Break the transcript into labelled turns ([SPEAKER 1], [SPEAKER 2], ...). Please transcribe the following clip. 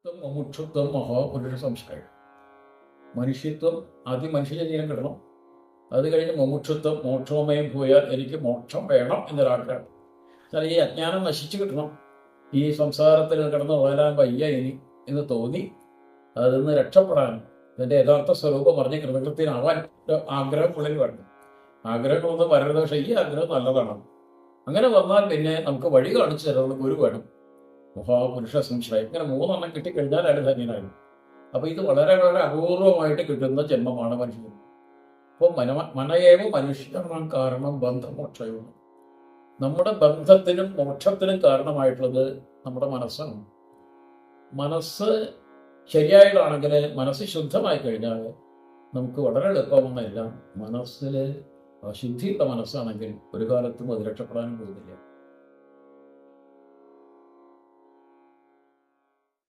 [SPEAKER 1] മുമുക്ഷുത്വം മഹാപുരുഷ സംശയം. മനുഷ്യത്വം ആദ്യം മനുഷ്യജീവൻ കിട്ടണം. അത് കഴിഞ്ഞ് മുമുക്ഷുത്വം മോക്ഷമയം പോയാൽ എനിക്ക് മോക്ഷം വേണം എന്നൊരാഗ്രഹം. എന്നാൽ ഈ അജ്ഞാനം നശിച്ചു കിട്ടണം. ഈ സംസാരത്തിൽ കിടന്ന് പോരാൻ വയ്യ ഇനി എന്ന് തോന്നി അതിൽ നിന്ന് രക്ഷപ്പെടാൻ ഇതിൻ്റെ യഥാർത്ഥ സ്വരൂപം പറഞ്ഞ് കൃതകൃത്യനാവാൻ ആഗ്രഹം ഉള്ളിൽ വേണം. ആഗ്രഹമൊന്നും വരരുത്, പക്ഷേ ഈ ആഗ്രഹം നല്ലതാണ്. അങ്ങനെ വന്നാൽ പിന്നെ നമുക്ക് വഴി കാണിച്ചു തരുന്നത് ഗുരു വേണം. മഹാപുരുഷ സംശയം ഇങ്ങനെ 3 എണ്ണം കിട്ടിക്കഴിഞ്ഞാൽ അയാൾ ധന്യനായിരുന്നു. അപ്പോൾ ഇത് വളരെ വളരെ അപൂർവമായിട്ട് കിട്ടുന്ന ജന്മമാണ് മനുഷ്യൻ. അപ്പോൾ മനയേവ മനുഷ്യനാണ് കാരണം ബന്ധമോക്ഷവും. നമ്മുടെ ബന്ധത്തിനും മോക്ഷത്തിനും കാരണമായിട്ടുള്ളത് നമ്മുടെ മനസ്സാണ്. മനസ്സ് ശരിയായതാണെങ്കിൽ, മനസ്സ് ശുദ്ധമായി കഴിഞ്ഞാൽ നമുക്ക് വളരെ എളുപ്പമൊന്നുമില്ല. മനസ്സിൽ അശുദ്ധിയുള്ള മനസ്സാണെങ്കിൽ ഒരു കാലത്തും അത് രക്ഷപ്പെടാനും പോകുന്നില്ല.